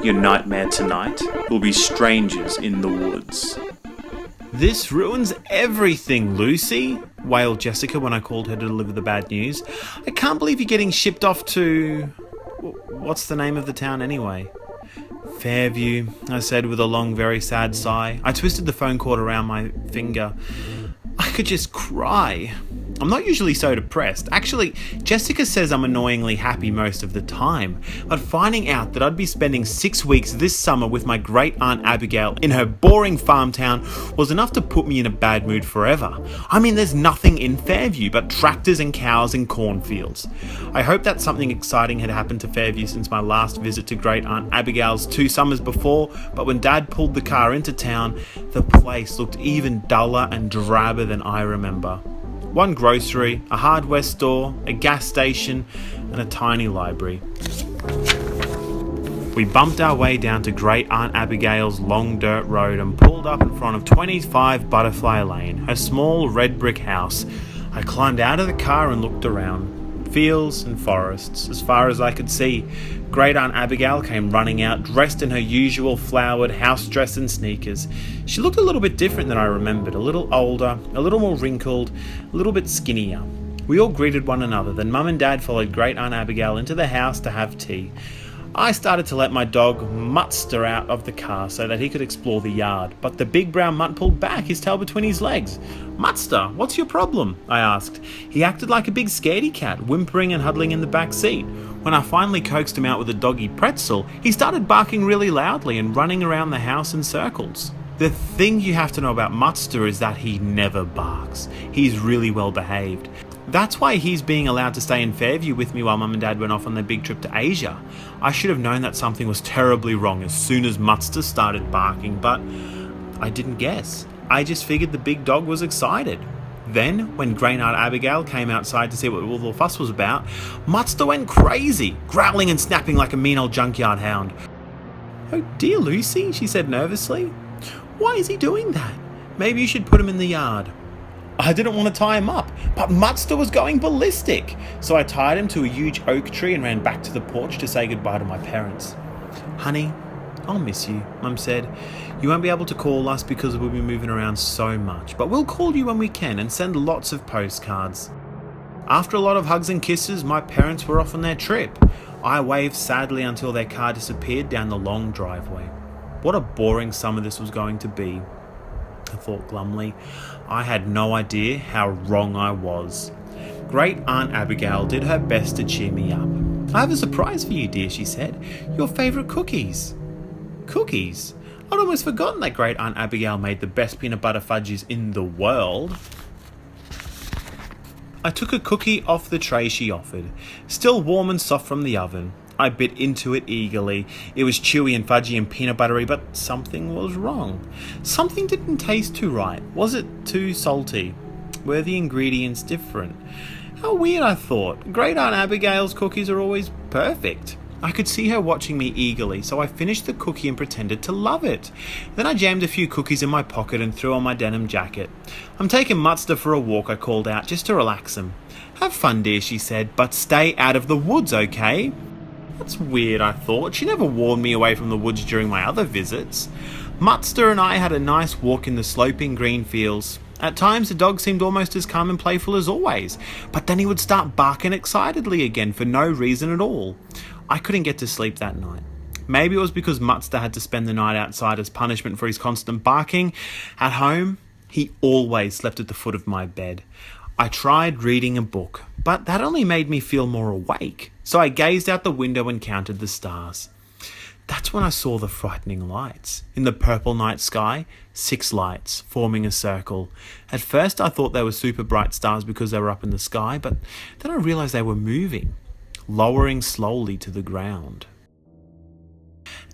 Your nightmare tonight will be strangers in the woods. This ruins everything, Lucy, wailed Jessica when I called her to deliver the bad news. I can't believe you're getting shipped off to... What's the name of the town anyway? Fairview, I said with a long, very sad sigh. I twisted the phone cord around my finger. I could just cry. I'm not usually so depressed. Actually, Jessica says I'm annoyingly happy most of the time, but finding out that I'd be spending 6 weeks this summer with my great aunt Abigail in her boring farm town was enough to put me in a bad mood forever. I mean, there's nothing in Fairview but tractors and cows and cornfields. I hope that something exciting had happened to Fairview since my last visit to great aunt Abigail's 2 summers before, but when Dad pulled the car into town, the place looked even duller and drabber than I remember. One grocery, a hardware store, a gas station, and a tiny library. We bumped our way down to Great Aunt Abigail's long dirt road and pulled up in front of 25 Butterfly Lane, her small red brick house. I climbed out of the car and looked around. Fields and forests, as far as I could see. Great Aunt Abigail came running out, dressed in her usual flowered house dress and sneakers. She looked a little bit different than I remembered, a little older, a little more wrinkled, a little bit skinnier. We all greeted one another, then Mum and Dad followed Great Aunt Abigail into the house to have tea. I started to let my dog Muttster out of the car so that he could explore the yard, but the big brown mutt pulled back, his tail between his legs. "Muttster, what's your problem?" I asked. He acted like a big scaredy cat, whimpering and huddling in the back seat. When I finally coaxed him out with a doggy pretzel, he started barking really loudly and running around the house in circles. The thing you have to know about Muttster is that he never barks. He's really well behaved. That's why he's being allowed to stay in Fairview with me while Mum and Dad went off on their big trip to Asia. I should have known that something was terribly wrong as soon as Muttster started barking, but I didn't guess. I just figured the big dog was excited. Then, when Great Aunt Abigail came outside to see what all the fuss was about, Muttster went crazy, growling and snapping like a mean old junkyard hound. "Oh dear, Lucy," she said nervously. "Why is he doing that? Maybe you should put him in the yard." I didn't want to tie him up, but Muttster was going ballistic, so I tied him to a huge oak tree and ran back to the porch to say goodbye to my parents. "Honey, I'll miss you," Mum said. "You won't be able to call us because we'll be moving around so much, but we'll call you when we can and send lots of postcards." After a lot of hugs and kisses, my parents were off on their trip. I waved sadly until their car disappeared down the long driveway. What a boring summer this was going to be, I thought glumly. I had no idea how wrong I was. Great Aunt Abigail did her best to cheer me up. "I have a surprise for you, dear," she said. "Your favourite cookies." Cookies? I'd almost forgotten that Great Aunt Abigail made the best peanut butter fudges in the world. I took a cookie off the tray she offered, still warm and soft from the oven. I bit into it eagerly. It was chewy and fudgy and peanut buttery, but something was wrong. Something didn't taste too right. Was it too salty? Were the ingredients different? How weird, I thought. Great Aunt Abigail's cookies are always perfect. I could see her watching me eagerly, so I finished the cookie and pretended to love it. Then I jammed a few cookies in my pocket and threw on my denim jacket. "I'm taking Muttster for a walk," I called out, just to relax him. "Have fun, dear," she said, "but stay out of the woods, okay?" That's weird, I thought. She never warned me away from the woods during my other visits. Muttster and I had a nice walk in the sloping green fields. At times the dog seemed almost as calm and playful as always, but then he would start barking excitedly again for no reason at all. I couldn't get to sleep that night. Maybe it was because Muttster had to spend the night outside as punishment for his constant barking. At home, he always slept at the foot of my bed. I tried reading a book, but that only made me feel more awake, so I gazed out the window and counted the stars. That's when I saw the frightening lights. In the purple night sky, 6 lights forming a circle. At first I thought they were super bright stars because they were up in the sky, but then I realized they were moving, lowering slowly to the ground.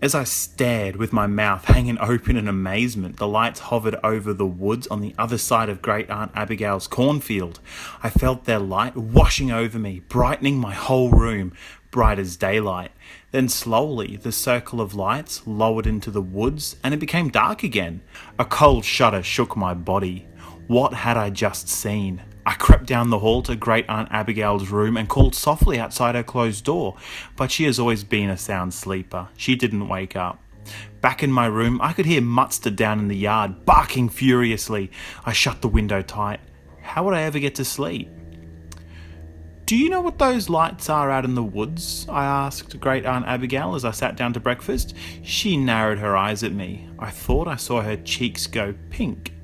As I stared with my mouth hanging open in amazement, the lights hovered over the woods on the other side of Great Aunt Abigail's cornfield. I felt their light washing over me, brightening my whole room, bright as daylight. Then slowly, the circle of lights lowered into the woods and it became dark again. A cold shudder shook my body. What had I just seen? I crept down the hall to Great Aunt Abigail's room and called softly outside her closed door, but she has always been a sound sleeper. She didn't wake up. Back in my room, I could hear Mutster down in the yard, barking furiously. I shut the window tight. How would I ever get to sleep? "Do you know what those lights are out in the woods?" I asked Great Aunt Abigail as I sat down to breakfast. She narrowed her eyes at me. I thought I saw her cheeks go pink.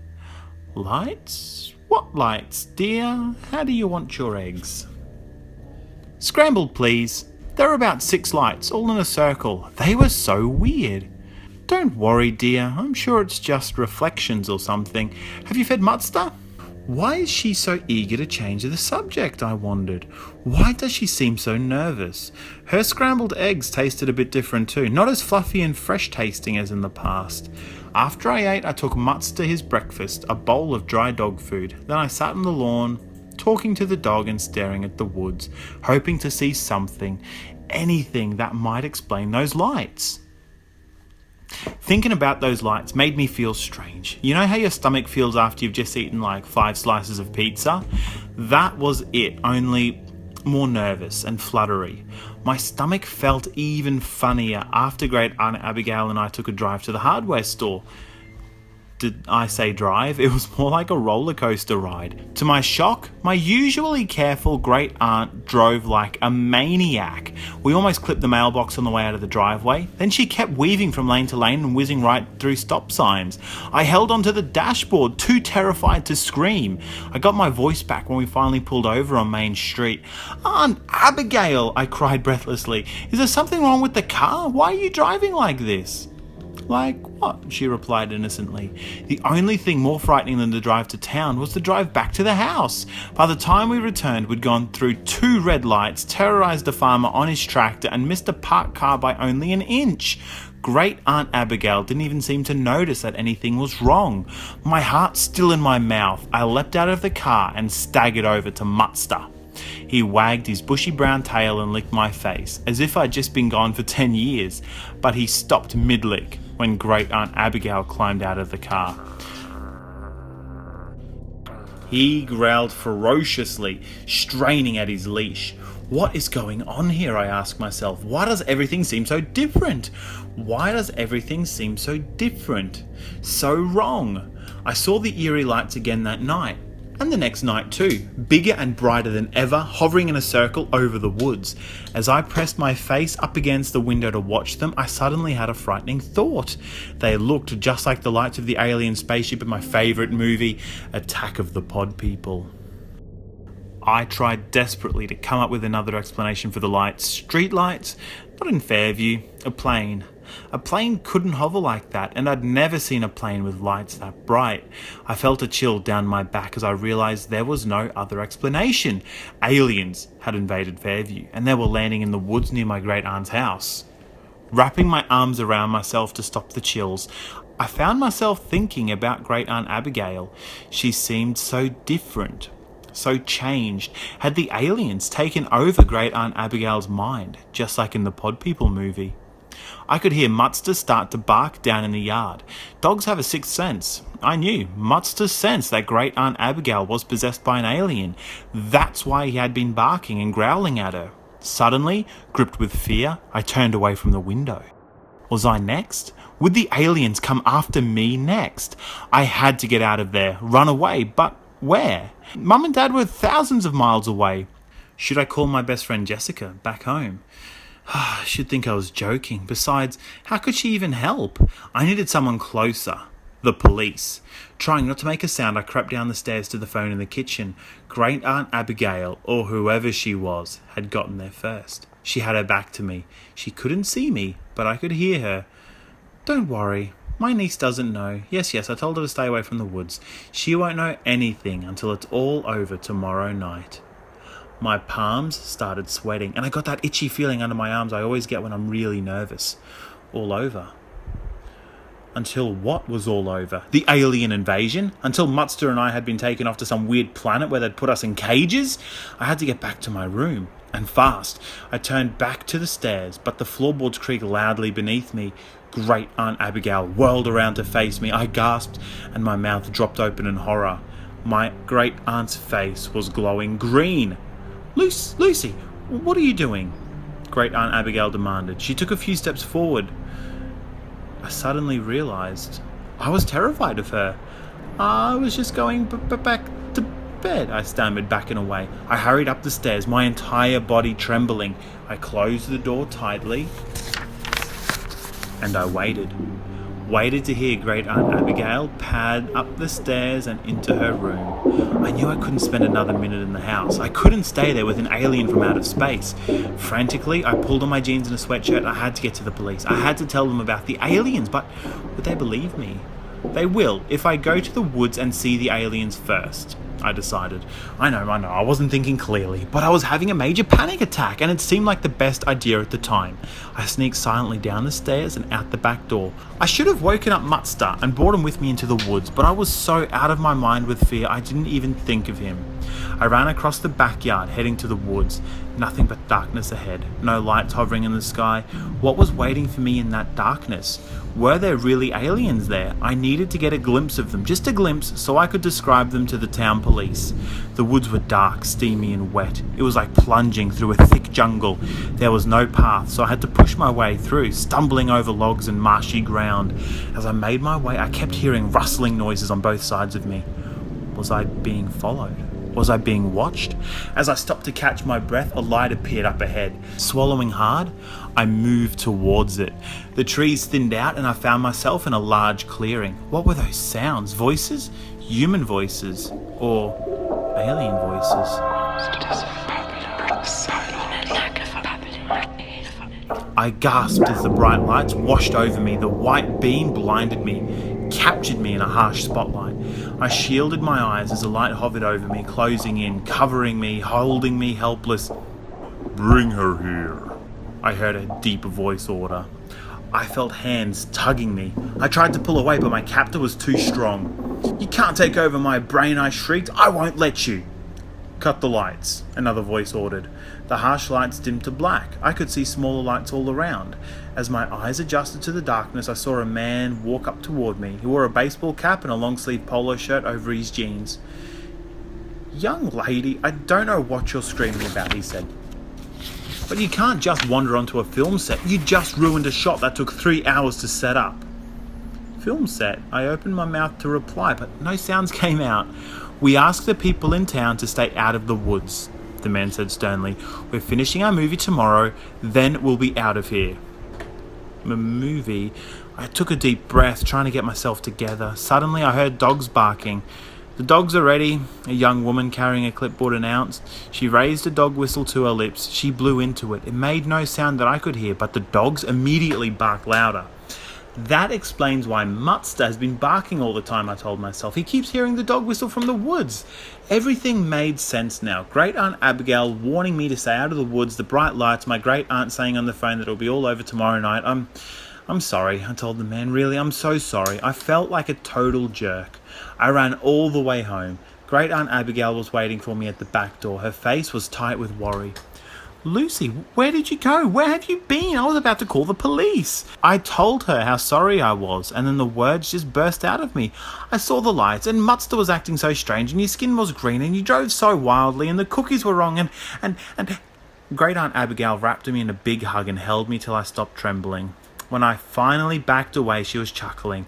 "Lights? What lights, dear? How do you want your eggs?" "Scrambled, please. There were about 6 lights, all in a circle. They were so weird." "Don't worry, dear. I'm sure it's just reflections or something. Have you fed Mutster?" Why is she so eager to change the subject, I wondered. Why does she seem so nervous? Her scrambled eggs tasted a bit different too, not as fluffy and fresh tasting as in the past. After I ate, I took Mutster his breakfast, a bowl of dry dog food. Then I sat on the lawn, talking to the dog and staring at the woods, hoping to see something, anything that might explain those lights. Thinking about those lights made me feel strange. You know how your stomach feels after you've just eaten like 5 slices of pizza? That was it, only more nervous and fluttery. My stomach felt even funnier after Great Aunt Abigail and I took a drive to the hardware store. Did I say drive? It was more like a roller coaster ride. To my shock, my usually careful great aunt drove like a maniac. We almost clipped the mailbox on the way out of the driveway. Then she kept weaving from lane to lane and whizzing right through stop signs. I held onto the dashboard, too terrified to scream. I got my voice back when we finally pulled over on Main Street. "Aunt Abigail," I cried breathlessly. "Is there something wrong with the car? Why are you driving like this?" "Like what?" she replied innocently. The only thing more frightening than the drive to town was the drive back to the house. By the time we returned, we'd gone through 2 red lights, terrorised a farmer on his tractor, and missed a parked car by only an inch. Great Aunt Abigail didn't even seem to notice that anything was wrong. My heart still in my mouth, I leapt out of the car and staggered over to Mutster. He wagged his bushy brown tail and licked my face, as if I'd just been gone for 10 years, but he stopped mid-lick when Great Aunt Abigail climbed out of the car. He growled ferociously, straining at his leash. What is going on here, I asked myself. Why does everything seem so different? Why does everything seem so different? So wrong. I saw the eerie lights again that night. And the next night too, bigger and brighter than ever, hovering in a circle over the woods. As I pressed my face up against the window to watch them, I suddenly had a frightening thought. They looked just like the lights of the alien spaceship in my favourite movie, Attack of the Pod People. I tried desperately to come up with another explanation for the lights. Street lights? Not in Fairview. A plane. A plane couldn't hover like that, and I'd never seen a plane with lights that bright. I felt a chill down my back as I realised there was no other explanation. Aliens had invaded Fairview, and they were landing in the woods near my great aunt's house. Wrapping my arms around myself to stop the chills, I found myself thinking about Great Aunt Abigail. She seemed so different, so changed. Had the aliens taken over Great Aunt Abigail's mind, just like in the Pod People movie? I could hear Mutster start to bark down in the yard. Dogs have a sixth sense. I knew. Mutster sensed that Great Aunt Abigail was possessed by an alien. That's why he had been barking and growling at her. Suddenly, gripped with fear, I turned away from the window. Was I next? Would the aliens come after me next? I had to get out of there, run away, but where? Mum and Dad were thousands of miles away. Should I call my best friend Jessica back home? She'd think I was joking. Besides, how could she even help? I needed someone closer. The police. Trying not to make a sound, I crept down the stairs to the phone in the kitchen. Great Aunt Abigail, or whoever she was, had gotten there first. She had her back to me. She couldn't see me, but I could hear her. "Don't worry. My niece doesn't know. Yes, I told her to stay away from the woods. She won't know anything until it's all over tomorrow night." My palms started sweating, and I got that itchy feeling under my arms I always get when I'm really nervous. All over. Until what was all over? The alien invasion? Until Mutster and I had been taken off to some weird planet where they'd put us in cages? I had to get back to my room, and fast. I turned back to the stairs, but the floorboards creaked loudly beneath me. Great Aunt Abigail whirled around to face me. I gasped, and my mouth dropped open in horror. My great aunt's face was glowing green. Lucy, what are you doing? Great Aunt Abigail demanded. She took a few steps forward. I suddenly realised I was terrified of her. I was just going back to bed, I stammered, backing away. I hurried up the stairs, my entire body trembling. I closed the door tightly and I waited to hear Great Aunt Abigail pad up the stairs and into her room. I knew I couldn't spend another minute in the house. I couldn't stay there with an alien from out of space. Frantically, I pulled on my jeans and a sweatshirt. I had to get to the police. I had to tell them about the aliens, but would they believe me? They will, if I go to the woods and see the aliens first, I decided. I know, I wasn't thinking clearly, but I was having a major panic attack and it seemed like the best idea at the time. I sneaked silently down the stairs and out the back door. I should have woken up Mutster and brought him with me into the woods, but I was so out of my mind with fear I didn't even think of him. I ran across the backyard, heading to the woods. Nothing but darkness ahead, no lights hovering in the sky. What was waiting for me in that darkness? Were there really aliens there? I needed to get a glimpse of them, just a glimpse, so I could describe them to the town police. The woods were dark, steamy and wet. It was like plunging through a thick jungle. There was no path, so I had to push my way through, stumbling over logs and marshy ground. As I made my way, I kept hearing rustling noises on both sides of me. Was I being followed? Was I being watched? As I stopped to catch my breath, a light appeared up ahead. Swallowing hard, I moved towards it. The trees thinned out and I found myself in a large clearing. What were those sounds? Voices? Human voices? Or alien voices? I gasped as the bright lights washed over me. The white beam blinded me, captured me in a harsh spotlight. I shielded my eyes as the light hovered over me, closing in, covering me, holding me helpless. "Bring her here," I heard a deep voice order. I felt hands tugging me. I tried to pull away, but my captor was too strong. "You can't take over my brain," I shrieked. "I won't let you." "Cut the lights," another voice ordered. The harsh lights dimmed to black. I could see smaller lights all around. As my eyes adjusted to the darkness, I saw a man walk up toward me. He wore a baseball cap and a long-sleeve polo shirt over his jeans. "Young lady, I don't know what you're screaming about," he said. "But you can't just wander onto a film set. You just ruined a shot that took 3 hours to set up." "Film set?" I opened my mouth to reply, but no sounds came out. "We ask the people in town to stay out of the woods," the man said sternly. "We're finishing our movie tomorrow, then we'll be out of here." Movie? I took a deep breath, trying to get myself together. Suddenly I heard dogs barking. "The dogs are ready," a young woman carrying a clipboard announced. She raised a dog whistle to her lips. She blew into it. It made no sound that I could hear, but the dogs immediately barked louder. That explains why Mutster has been barking all the time, I told myself. He keeps hearing the dog whistle from the woods. Everything made sense now. Great Aunt Abigail warning me to stay out of the woods, the bright lights, my great aunt saying on the phone that it'll be all over tomorrow night. I'm sorry, I told the man. Really, I'm so sorry. I felt like a total jerk. I ran all the way home. Great Aunt Abigail was waiting for me at the back door. Her face was tight with worry. "Lucy, where did you go? Where have you been? I was about to call the police." I told her how sorry I was, and then the words just burst out of me. "I saw the lights, and Mutster was acting so strange, and your skin was green, and you drove so wildly, and the cookies were wrong, and... Great Aunt Abigail wrapped me in a big hug and held me till I stopped trembling. When I finally backed away, she was chuckling.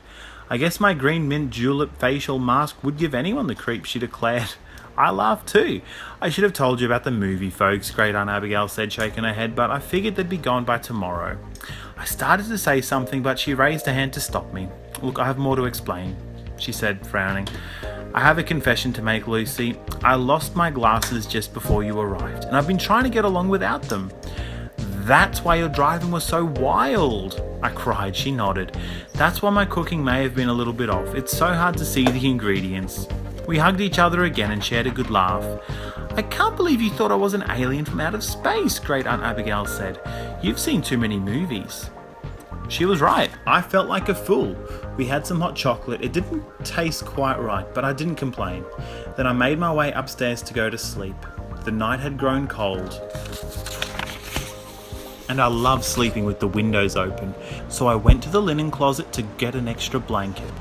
"I guess my green mint julep facial mask would give anyone the creeps," she declared. I laughed too. "I should have told you about the movie, folks," Great Aunt Abigail said, shaking her head, "but I figured they'd be gone by tomorrow." I started to say something, but she raised a hand to stop me. "Look, I have more to explain," she said, frowning. "I have a confession to make, Lucy. I lost my glasses just before you arrived, and I've been trying to get along without them." "That's why your driving was so wild," I cried. She nodded. "That's why my cooking may have been a little bit off. It's so hard to see the ingredients." We hugged each other again and shared a good laugh. "I can't believe you thought I was an alien from out of space," Great Aunt Abigail said. "You've seen too many movies." She was right. I felt like a fool. We had some hot chocolate. It didn't taste quite right, but I didn't complain. Then I made my way upstairs to go to sleep. The night had grown cold, and I love sleeping with the windows open, so I went to the linen closet to get an extra blanket.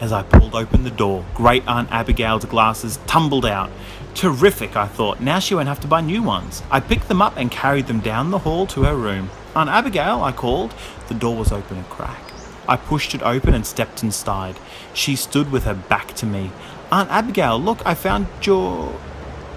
As I pulled open the door, Great Aunt Abigail's glasses tumbled out. Terrific, I thought. Now she won't have to buy new ones. I picked them up and carried them down the hall to her room. Aunt Abigail, I called. The door was open a crack. I pushed it open and stepped inside. She stood with her back to me. Aunt Abigail, look, I found your...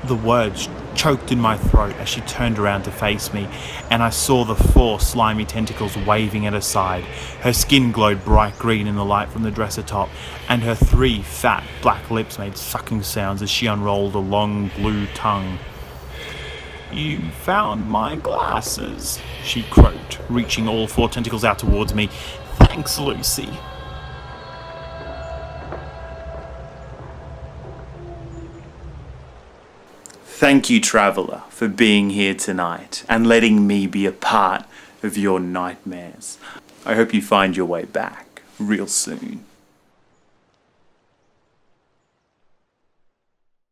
The words choked in my throat as she turned around to face me, and I saw the 4 slimy tentacles waving at her side. Her skin glowed bright green in the light from the dresser top, and her 3 fat black lips made sucking sounds as she unrolled a long blue tongue. "You found my glasses," she croaked, reaching all 4 tentacles out towards me. "Thanks, Lucy." Thank you, Traveller, for being here tonight and letting me be a part of your nightmares. I hope you find your way back real soon.